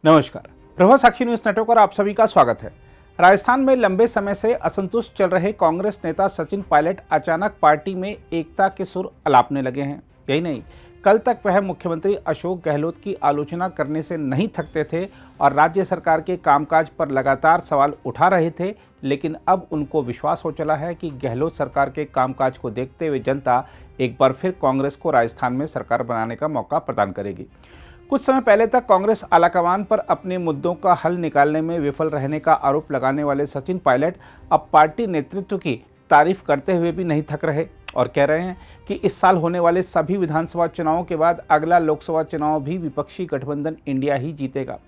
नमस्कार, प्रभा साक्षी news network पर आप सभी का स्वागत है। राजस्थान में लंबे समय से असंतुष्ट चल रहे कांग्रेस नेता सचिन पायलट अचानक पार्टी में एकता के सुर अलापने लगे हैं। यही नहीं, कल तक वह मुख्यमंत्री अशोक गहलोत की आलोचना करने से नहीं थकते थे और राज्य सरकार के कामकाज पर लगातार सवाल उठा रहे थे, लेकिन अब उनको विश्वास हो चला है कि गहलोत सरकार के कामकाज को देखते हुए जनता एक बार फिर कांग्रेस को राजस्थान में सरकार बनाने का मौका प्रदान करेगी। कुछ समय पहले तक कांग्रेस आलाकमान पर अपने मुद्दों का हल निकालने में विफल रहने का आरोप लगाने वाले सचिन पायलट अब पार्टी नेतृत्व की तारीफ करते हुए भी नहीं थक रहे और कह रहे हैं कि इस साल होने वाले सभी विधानसभा चुनावों के बाद अगला लोकसभा चुनाव भी विपक्षी गठबंधन इंडिया ही जीतेगा।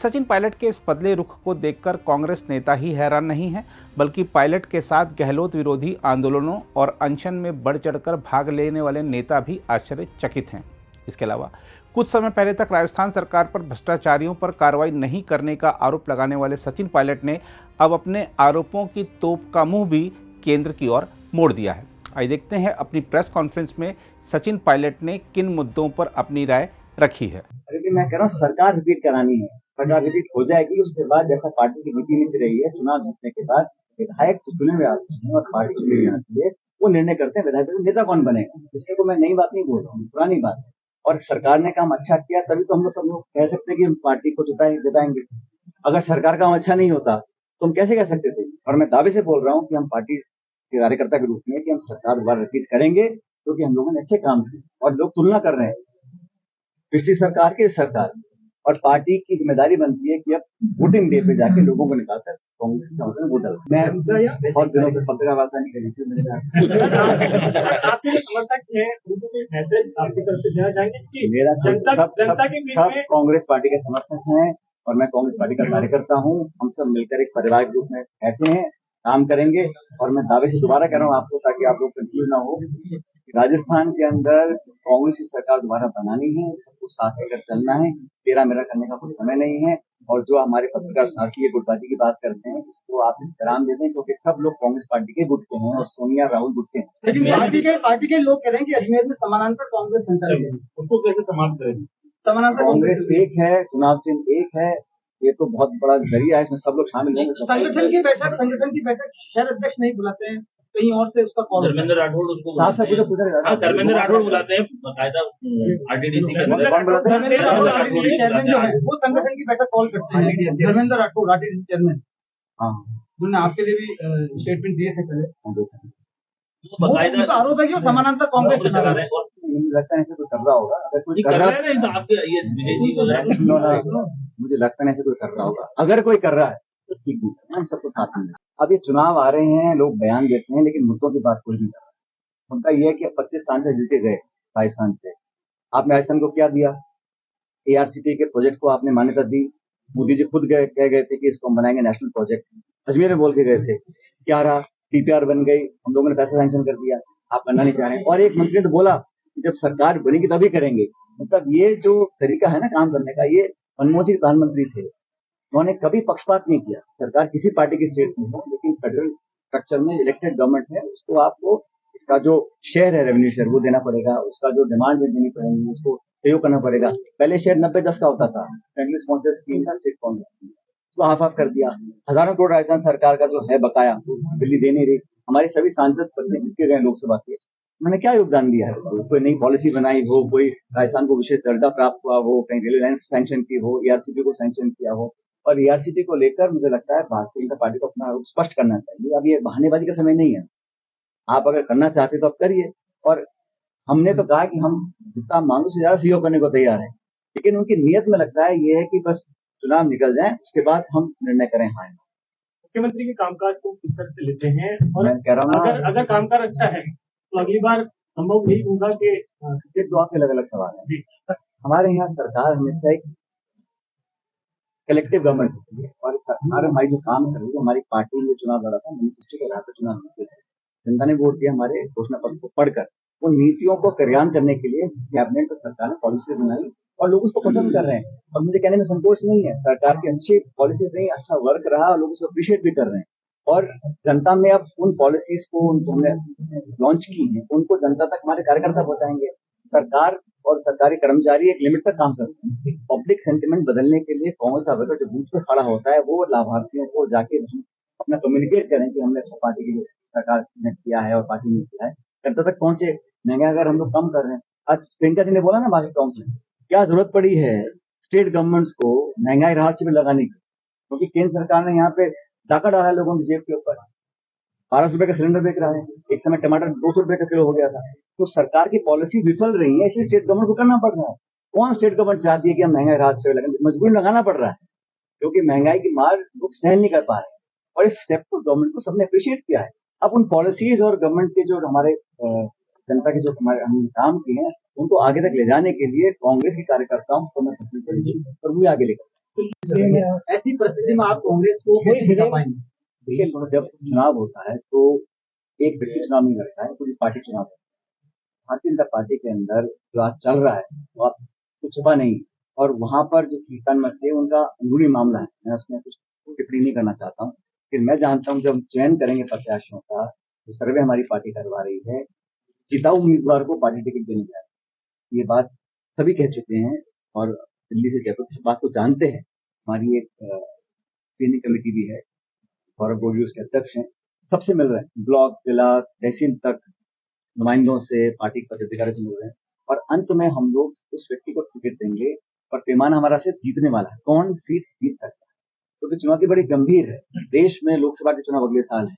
सचिन पायलट के इस बदले रुख को देखकर कांग्रेस नेता ही हैरान नहीं है, बल्कि पायलट के साथ गहलोत विरोधी आंदोलनों और अनशन में बढ़ चढ़कर भाग लेने वाले नेता भी आश्चर्यचकित हैं। इसके अलावा कुछ समय पहले तक राजस्थान सरकार पर भ्रष्टाचारियों पर कार्रवाई नहीं करने का आरोप लगाने वाले सचिन पायलट ने अब अपने आरोपों की तोप का मुंह भी केंद्र की ओर मोड़ दिया है। आइए देखते हैं अपनी प्रेस कॉन्फ्रेंस में सचिन पायलट ने किन मुद्दों पर अपनी राय रखी है। अरे मैं कह रहा हूँ सरकार रिपीट करानी है, सरकार रिपीट हो जाएगी। उसके बाद जैसा पार्टी की नीति रही है, चुनाव जीतने के बाद विधायक तो चुने हुए आते हैं और पार्टी चुनी हुई आती है, वो निर्णय करते हैं विधायक नेता कौन बनेगा। इसमें तो मैं नई बात नहीं बोल रहा हूँ, पुरानी बात है। और सरकार ने काम अच्छा किया तभी तो हम लोग सब लोग कह सकते हैं कि हम पार्टी को जिताएंगे। अगर सरकार काम अच्छा नहीं होता तो हम कैसे कह सकते थे। और मैं दावे से बोल रहा हूँ कि हम पार्टी के कार्यकर्ता के रूप में कि हम सरकार दोबारा रिपीट करेंगे, क्योंकि हम लोगों ने अच्छे काम किए। और लोग तुलना कर रहे हैं पिछली सरकार की सरकार, और पार्टी की जिम्मेदारी बनती है कि अब वोटिंग डे पे जाके लोगों को निकालकर कांग्रेस के समर्थन में वोट डाल। मैं बहुत दिनों से पत्रकार नहीं करी थी मेरा सब कांग्रेस पार्टी के समर्थक हैं और मैं कांग्रेस पार्टी का कार्यकर्ता हूँ। हम सब मिलकर एक परिवार के रूप में रहते हैं, काम करेंगे। और मैं दावे से दोबारा कह रहा हूँ आपको, ताकि आप लोग कंफ्यूज ना हो, राजस्थान के अंदर कांग्रेस की सरकार दोबारा बनानी है, सबको साथ लेकर चलना है। तेरा मेरा करने का कोई समय नहीं है। और जो हमारे पत्रकार साथी गुटबाजी की बात करते हैं, उसको आप एहतराम दे दें, क्योंकि सब लोग कांग्रेस पार्टी के गुट के हैं और सोनिया राहुल गुट के हैं। लेकिन पार्टी के लोग कह रहे हैं कि अजमेर में समानांतर कांग्रेस संचालित है, उसको कैसे समाप्त करेंगे। समानांतर कांग्रेस एक है, चुनाव चिन्ह एक है, ये तो बहुत बड़ा जरिया है, इसमें सब लोग शामिल हैं। संगठन की बैठक शहर अध्यक्ष नहीं बुलाते हैं, कहीं और से उसका कॉल। धर्मेंद्र राठौड़ उसको साफ साफ धर्मेंद्र राठौड़ बुलाते हैं बाकायदा आरटीडीसी के चेयरमैन जो है वो संगठन की बैठक कॉल करते हैं। धर्मेंद्र राठौड़ आरटीडीसी चेयरमैन, हाँ, उन्होंने आपके लिए भी स्टेटमेंट दिए थे पहले। उनका आरोप है कि वो समानांतर कांग्रेस चला रहा है। मुझे लगता है ऐसे कोई कर रहा होगा, अगर कोई कर रहा है तो आपके ये मुझे लगता है ऐसे कोई कर रहा होगा। अगर कोई कर रहा है तो ठीक नहीं, हम सबको साथ में। अब ये चुनाव आ रहे हैं, लोग बयान देते हैं, लेकिन मुद्दों की बात कोई नहीं कर रहा। उनका ये है कि 25 साल से जीते गए राजस्थान से, आपने राजस्थान को क्या दिया। एआरसीपी के प्रोजेक्ट को आपने मान्यता दी। मोदी जी खुद कह गए थे कि इसको हम बनाएंगे नेशनल प्रोजेक्ट, अजमेर में बोल के गए थे। क्या रहा, डीपीआर बन गई, हम लोगों ने पैसा सैंक्शन कर दिया, आप करना नहीं चाह रहे। और एक मंत्री ने तो बोला कि जब सरकार बनेगी तभी करेंगे। मतलब ये जो तरीका है ना काम करने का, ये मनमोहन सिंह प्रधानमंत्री थे, उन्होंने कभी पक्षपात नहीं किया। सरकार किसी पार्टी की स्टेट में हो, लेकिन फेडरल स्ट्रक्चर में इलेक्टेड गवर्नमेंट है, उसको आपको इसका जो शेयर है, रेवेन्यू शेयर, वो देना पड़ेगा। उसका जो डिमांड देनी पड़ेगी, उसको सहयोग करना पड़ेगा। पहले शेयर 90-10 का होता था, सेंट्रल स्पॉन्सर स्कीम था, स्टेट स्पॉन्सर स्कीम, उसको हाफ कर दिया। हजारों करोड़ राजस्थान सरकार का जो है बकाया, दिल्ली दे नहीं रही। हमारे सभी सांसद पद जीत के गए लोकसभा के, उन्होंने क्या योगदान दिया है। कोई नई पॉलिसी बनाई हो, कोई राजस्थान को विशेष दर्जा प्राप्त हुआ हो, कहीं रेलवे लाइन सैंक्शन की हो, एआरसीपी को सैंक्शन किया हो। और एआरसीपी को लेकर मुझे लगता है भारतीय जनता पार्टी को अपना रुख स्पष्ट करना चाहिए। अब ये बहानेबाजी का समय नहीं है। आप अगर करना चाहते तो आप करिए। और हमने तो कहा कि हम जितना मांगो से ज्यादा सहयोग करने को तैयार है, लेकिन उनकी नीयत में लगता है ये है कि बस चुनाव निकल जाए, उसके बाद हम निर्णय करें। हाँ, मुख्यमंत्री के कामकाज को किस तरह से लेते हैं, और मैं कह रहा हूँ अगर कामकाज अच्छा है तो अगली बार संभव नहीं होगा कि दो आपके अलग अलग सवाल है। हमारे यहाँ सरकार हमेशा एक कलेक्टिव गवर्नमेंट होती है, और सरकार हमारी जो काम कर रही है, हमारी पार्टी ने चुनाव लड़ा था, मैनिफेस्टो के आधार पर चुनाव लड़ते थे, जनता ने वोट दिया हमारे घोषणा पत्र को पढ़कर। वो नीतियों को क्रियान्वयन करने के लिए कैबिनेट और सरकार ने पॉलिसी बनाई और लोग उसको पसंद कर रहे हैं। और मुझे कहने में संकोच नहीं है, सरकार की अच्छी पॉलिसीज नहीं, अच्छा वर्क रहा, लोग उसको अप्रिशिएट भी कर रहे हैं। और जनता में अब उन पॉलिसीज को हमने लॉन्च की है, उनको जनता तक हमारे कार्यकर्ता पहुंचाएंगे। सरकार और सरकारी कर्मचारी एक लिमिट तक काम करते हैं, पब्लिक सेंटिमेंट बदलने के लिए कांग्रेस का वर्कर जो बूथ पे खड़ा होता है वो लाभार्थियों को जाके अपना कम्युनिकेट करें कि हमने पार्टी की जो सरकार ने किया है और पार्टी ने किया है, तब तक पहुंचे। महंगाई अगर हम लोग कम कर रहे हैं, आज प्रियंका जी ने बोला ना बाकी काउंसिल में, क्या जरूरत पड़ी है स्टेट गवर्नमेंट्स को महंगाई राहत शिविर लगाने की, क्योंकि केंद्र सरकार ने यहाँ पे डाका डाला है लोगों की जेब के ऊपर। 1200 का सिलेंडर बेच रहा है, एक समय टमाटर 200 रुपए का किलो हो गया था। तो सरकार की पॉलिसी विफल रही है, इसलिए स्टेट गवर्नमेंट को करना पड़ रहा है। कौन स्टेट गवर्नमेंट चाहती है कि हम महंगाई राहत शिविर लगाएं? मजबूरी लगाना पड़ रहा है, क्योंकि महंगाई की मार लोग सहन नहीं कर पा रहे हैं। और इस स्टेप को गवर्नमेंट को सबने अप्रिशिएट किया है। अब उन पॉलिसीज और गवर्नमेंट के जो हमारे जनता के जो हमारे हमने काम किए हैं उनको आगे तक ले जाने के लिए कांग्रेस के कार्यकर्ताओं को मैं पसंद करूंगी और वो आगे लेकर। ऐसी परिस्थिति में आप कांग्रेस को कोई सिखा पाएंगे? देखिए, जब चुनाव होता है तो एक व्यक्ति चुनाव नहीं लड़ता है, पूरी पार्टी चुनाव लड़ती है। भारतीय जनता पार्टी के अंदर जो आज चल रहा है वो आप कुछ छुपा नहीं, और वहां पर जो खींचतान मची है उनका अंदरूनी मामला है, मैं उसमें कुछ टिप्पणी नहीं करना चाहता हूँ। फिर मैं जानता हूँ जब चयन करेंगे प्रत्याशियों का, तो सर्वे हमारी पार्टी करवा रही है, जिताऊ उम्मीदवार को पार्टी टिकट देने जा रही है। ये बात सभी कह चुके हैं और दिल्ली से जयपुर इस बात को जानते हैं। हमारी एक स्क्रीनिंग कमेटी भी है, गौरव गोगी उसके अध्यक्ष हैं, सबसे मिल रहे हैं, ब्लॉक जिला तहसील तक नुमाइंदों से, पार्टी पदाधिकारियों से मिल रहे हैं, और अंत में हम लोग उस व्यक्ति को टिकट देंगे। और पैमाना हमारा सिर्फ जीतने वाला है, कौन सीट जीत सकता है, क्योंकि चुनौती बड़ी गंभीर है। देश में लोकसभा के चुनाव अगले साल है।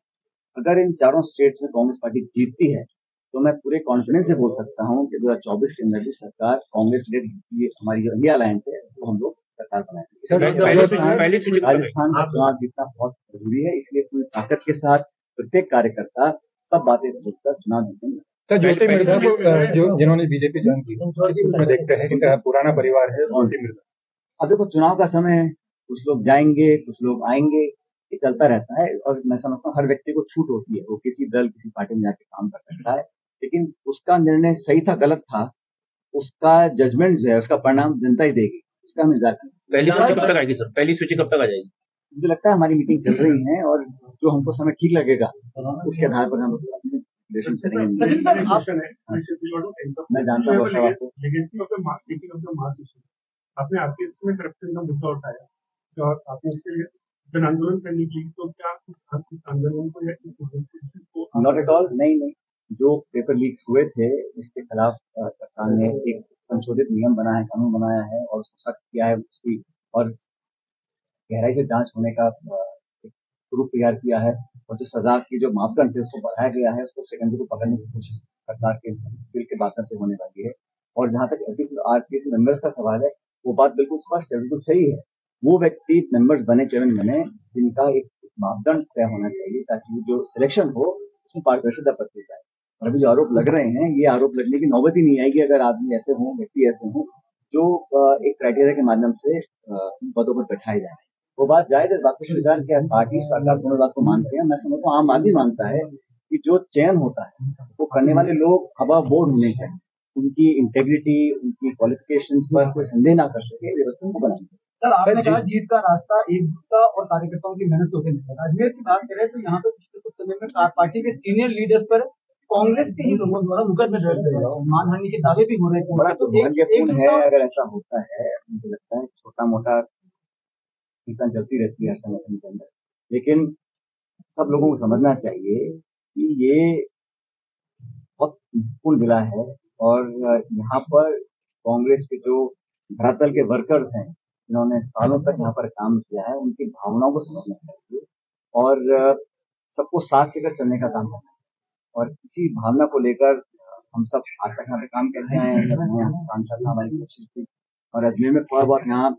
अगर इन चारों स्टेट्स में कांग्रेस पार्टी जीतती है तो मैं पूरे कॉन्फिडेंस से बोल सकता हूँ कि 2024 के अंदर भी सरकार कांग्रेस लेड हमारी जो इंडिया अलायंस है वो हम लोग सरकार बनाएंगे। राजस्थान का चुनाव जीतना बहुत जरूरी है, इसलिए पूरी ताकत के साथ प्रत्येक कार्यकर्ता सब बातें बोलकर चुनाव जीतेंगे। ज्योति मिर्धा को जो जिन्होंने बीजेपी ज्वाइन की, उसमें देखते हैं कि पुराना परिवार है ज्योति मिर्धा। अब देखो, चुनाव का समय है, कुछ लोग जाएंगे कुछ लोग आएंगे, ये चलता रहता है। और मैं समझता हूँ हर व्यक्ति को छूट होती है, वो किसी दल किसी पार्टी में जाके काम कर सकता है, लेकिन उसका निर्णय सही था गलत था, उसका जजमेंट जो है उसका परिणाम जनता ही देगी, उसका हम इंतजार करेंगे। पहली सूची कब तक आएगी सर? पहली सूची कब तक आ जाएगी? मुझे लगता है हमारी मीटिंग चल रही है और जो हमको समय ठीक लगेगा उसके आधार पर हम डिसीजन करेंगे। मैं जानता हूँ आपको, आपने आपके इसमें करप्शन का मुद्दा उठाया और आपने उसके लिए जन आंदोलन करने के लिए, तो क्या इस आंदोलन को या इस नॉट एट ऑल, नहीं, जो पेपर लीक्स हुए थे उसके खिलाफ सरकार ने एक संशोधित नियम बनाया है, कानून बनाया है और उसको सख्त किया है, उसकी और गहराई से जांच होने का रूप तैयार किया है, और जो सजा की जो मापदंड थे उसको बढ़ाया गया है, उसको शिकंजे को पकड़ने की कोशिश सरकार के बिल के माध्यम से होने वाली है। और जहां तक आरपीसी मेंबर्स का सवाल है, वो बात बिल्कुल स्पष्ट है, बिल्कुल सही है। वो व्यक्ति मेंबर्स बने, चेयरमैन बने, जिनका एक मापदंड तय होना चाहिए ताकि जो सिलेक्शन हो उसमें पारदर्शिता बरती जाए। और अभी जो आरोप लग रहे हैं, ये आरोप लगने की नौबत ही नहीं आएगी अगर आदमी ऐसे हों, व्यक्ति ऐसे हों जो एक क्राइटेरिया के माध्यम से पदों पर बैठाए जाए। वो बात जायज है, बात को स्वीकार किया, पार्टी सरकार दोनों बात को मानते हैं। मैं समझता हूँ आम आदमी मानता है कि जो चयन होता है वो करने वाले लोग अबव बोर्ड होने चाहिए, उनकी इंटेग्रिटी, उनकी क्वालिफिकेशंस पर कोई संदेह ना कर सके, व्यवस्था को बनाएंगे। सर, आपने कहा जीत का रास्ता एकजुटता और कार्यकर्ताओं की मेहनत से होकर निकला। अजमेर की बात करें तो यहाँ पे पिछले कुछ समय में पार्टी के सीनियर लीडर्स पर कांग्रेस के ही लोगों द्वारा मुकदमे दर्ज किए गए, मानहानि के दावे भी हो रहे हैं। बड़ा दुर्भाग्यपूर्ण है अगर ऐसा होता है। मुझे लगता है छोटा मोटा हिंसा चलती रहती है संगठन के अंदर, लेकिन सब लोगों को समझना चाहिए कि ये बहुत महत्वपूर्ण जिला है और यहाँ पर कांग्रेस के जो धरातल के वर्कर्स हैं, जिन्होंने सालों तक यहाँ पर काम किया है, उनकी भावनाओं को समझना चाहिए और सबको साथ लेकर चलने का काम करना है। और इसी भावना को लेकर हम सब आज तक यहाँ पे काम करते आए हैं। यहाँ सांसद हमारी कोशिश थी और अजमेर में थोड़ा बहुत यहाँ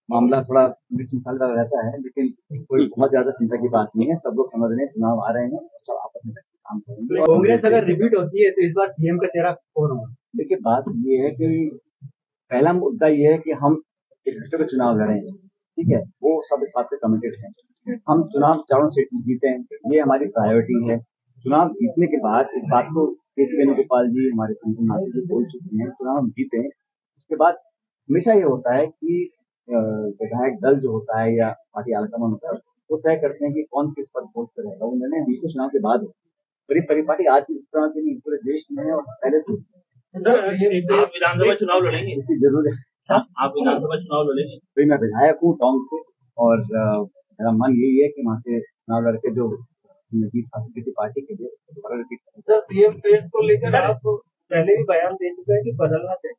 मामला थोड़ा मिर्च मसाला रहता है, लेकिन कोई बहुत ज्यादा चिंता की बात नहीं है। सब लोग समझ रहे हैं चुनाव आ रहे हैं, सब आपस में काम करेंगे। कांग्रेस अगर रिपीट होती है तो इस बार सीएम का चेहरा कौन होगा? देखिए, बात ये है कि पहला मुद्दा ये है कि हम एक दूसरे को चुनाव लड़ेंगे, ठीक है, वो सब इस बात पे कमिटेड हैं। हम चुनाव चारों सीट में जीते हैं, ये हमारी प्रायोरिटी है। चुनाव जीतने के बाद इस बात को केसी वेणुगोपाल जी, हमारे संगठन महासचिव जी बोल चुके हैं, चुनाव हम जीते हैं, उसके बाद हमेशा ये होता है कि विधायक दल जो होता है या पार्टी आलाकमान होता है वो तय करते हैं कि कौन किस पर वोट करेगा। वो निर्णय हमेशा चुनाव के बाद होता है। करीब पार्टी आज की चुनाव के लिए पूरे देश में है और पहले से आप विधानसभा चुनाव लड़ेंगे? इसी जरूर है। आप विधानसभा चुनाव लड़ेंगे? तो मैं विधायक हूँ टोंक से और मेरा मन यही है कि वहाँ से चुनाव लड़के जो जीत हासिल की थी पार्टी के लिए दोबारा रिपीट करें। सर सीएम फेस को लेकर आप पहले भी बयान दे चुके हैं कि बदलना चाहिए,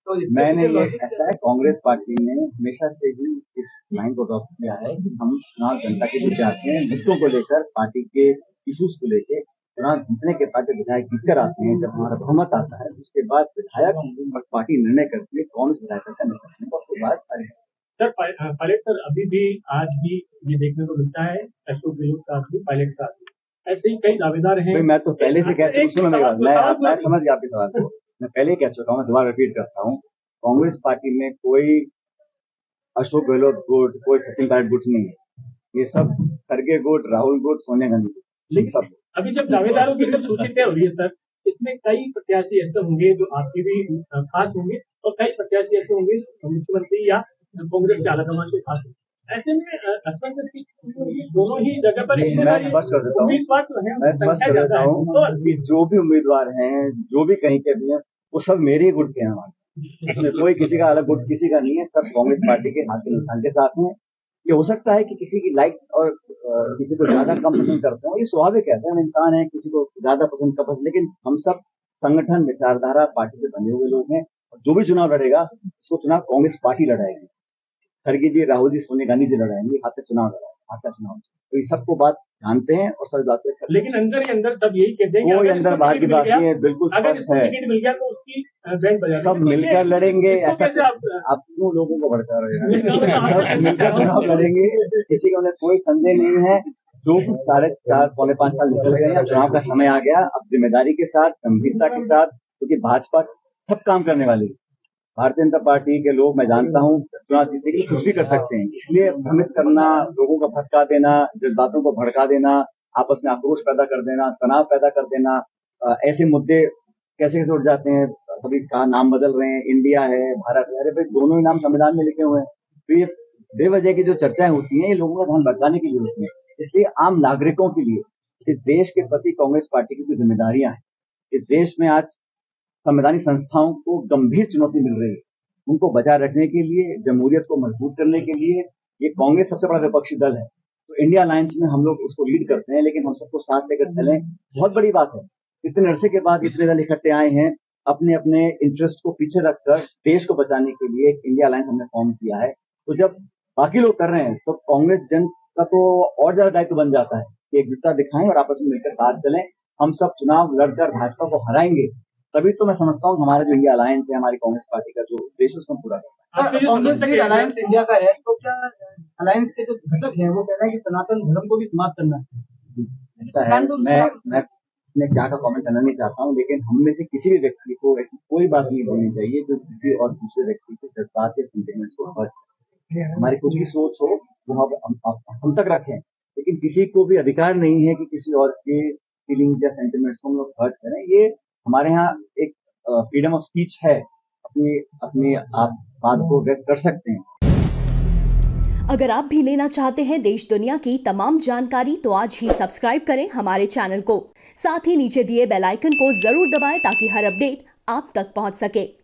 तो इसके मैंने पीछे ये logic क्या ऐसा है, कांग्रेस पार्टी ने हमेशा से ही इस लाइन को अडॉप्ट किया है कि हम चुनाव जनता के बीच जाते हैं, मुद्दों को लेकर, पार्टी के इशूज को लेकर चुनाव जीतने के बाद जब विधायक जीतकर आते हैं, जब हमारा बहुमत आता है, उसके बाद विधायक और पार्टी निर्णय करती है कौन उस विधायक का निकलने का, उसके बाद सर पायलट सर अभी भी आज भी ये देखने को मिलता है अशोक गहलोत का आदमी पायलट का आदमी, ऐसे ही कई दावेदार हैं। भाई मैं तो पहले से कह चुका हूँ, सुनो मेरी बात, मैं समझ गया आपके सवाल को, मैं पहले ही कह चुका हूँ, मैं दोबारा रिपीट करता हूँ, कांग्रेस पार्टी में कोई अशोक गहलोत गुट, कोई सचिन पायलट गुट नहीं है, ये सब खड़गे गुट, राहुल गुट, सोनिया गांधी गुट, लेकिन सब अभी जब दावेदारों की जब सूची तय हो रही है सर, इसमें कई प्रत्याशी ऐसे होंगे जो आपके भी खास होंगे और कई प्रत्याशी ऐसे होंगे मुख्यमंत्री या कांग्रेस के आलाकमान के खास होंगे। ऐसे में असमंजस की दोनों ही जगह पर मैं स्पष्ट कर देता हूँ, उम्मीदवार जो है मैं स्पष्ट कर देता हूँ कि जो भी उम्मीदवार हैं, जो भी कहीं के भी हैं, वो सब मेरे ही गुट के हैं, उसमें कोई किसी का अलग गुट किसी का नहीं है, सब कांग्रेस पार्टी के हाथ के निशान के साथ में। ये हो सकता है कि किसी की लाइक और किसी को ज्यादा कम पसंद करते हो, ये स्वाभाविक है, हम इंसान है, किसी को ज्यादा पसंद कम पसंद, लेकिन हम सब संगठन विचारधारा पार्टी से बने हुए लोग हैं, और जो भी चुनाव लड़ेगा उसको चुनाव कांग्रेस पार्टी लड़ाएगी, खड़गे जी, राहुल जी, सोनिया गांधी जी लड़ाएंगे, हाथ का चुनाव लड़ाएंगे, हाथ का चुनाव। तो ये सबको बात जानते हैं और सब बात को, लेकिन अंदर ही अंदर सब यही कहते हैं कोई अंदर बाहर की बात नहीं है, बिल्कुल स्पष्ट है, मिल गया तो उसकी बैंड बजा सब मिलकर लड़ेंगे, ऐसा आप क्यों लोगों को भड़का रहे हैं, सब मिलकर चुनाव लड़ेंगे, किसी का उन्हें कोई संदेह नहीं है। जो 4.5 पौने 5 साल निकल गए हैं, चुनाव का समय आ गया, अब जिम्मेदारी के साथ, गंभीरता के साथ, क्योंकि भाजपा सब काम करने वाली है, भारतीय जनता पार्टी के लोग, मैं जानता हूं चुनाव जीतने के लिए कुछ भी कर सकते हैं, इसलिए भ्रमित करना, लोगों का भटका देना, जज्बातों को भड़का देना, आपस में आक्रोश पैदा कर देना, तनाव पैदा कर देना, ऐसे मुद्दे कैसे कैसे उठ जाते हैं, कभी कहा नाम बदल रहे हैं, इंडिया है, भारत है, अरे भाई दोनों ही नाम संविधान में लिखे हुए हैं, तो ये बेवजह की जो चर्चाएं होती हैं, ये लोगों का ध्यान भटकाने की जरूरत है। इसलिए आम नागरिकों के लिए इस देश के प्रति कांग्रेस पार्टी की जो जिम्मेदारियां हैं, इस देश में आज संवैधानिक संस्थाओं को गंभीर चुनौती मिल रही है, उनको बचाए रखने के लिए, जमहूरियत को मजबूत करने के लिए, ये कांग्रेस सबसे बड़ा विपक्षी दल है, तो इंडिया अलायंस में हम लोग उसको लीड करते हैं, लेकिन हम सबको साथ लेकर चलें, बहुत बड़ी बात है। इतने अरसे के बाद इतने दल इकट्ठे आए हैं, अपने अपने इंटरेस्ट को पीछे रखकर देश को बचाने के लिए एक इंडिया अलायंस हमने फॉर्म किया है, तो जब बाकी लोग कर रहे हैं तो कांग्रेस जन का तो और ज्यादा दायित्व बन जाता है कि एकजुटता दिखाएं और आपस में मिलकर साथ चलें, हम सब चुनाव लड़कर भाजपा को हराएंगे, तभी तो मैं समझता हूँ हमारा जो इंडिया अलायंस है, हमारी कांग्रेस पार्टी का जो उद्देश्य उसको पूरा करना है। कांग्रेस लीड अलायंस इंडिया का है, तो क्या अलायंस के जो घटक हैं वो कह रहे हैं कि सनातन धर्म को भी समाप्त करना है? ऐसा है, मैं क्या का कमेंट करना नहीं चाहता हूँ, लेकिन हम में से किसी भी व्यक्ति को ऐसी कोई बात नहीं बोलनी चाहिए जो किसी और दूसरे व्यक्ति के जज्बात या सेंटिमेंट्स को हर्ट करे। हमारी कुछ भी सोच हो वो हम तक रखें, लेकिन किसी को भी अधिकार नहीं है कि किसी और के फीलिंग्स या सेंटिमेंट्स को हम लोग हर्ट करें। ये हमारे यहाँ एक फ्रीडम ऑफ स्पीच है, अपनी आप बात को व्यक्त कर सकते हैं। अगर आप भी लेना चाहते हैं देश दुनिया की तमाम जानकारी तो आज ही सब्सक्राइब करें हमारे चैनल को, साथ ही नीचे दिए बेल आइकन को जरूर दबाएं ताकि हर अपडेट आप तक पहुंच सके।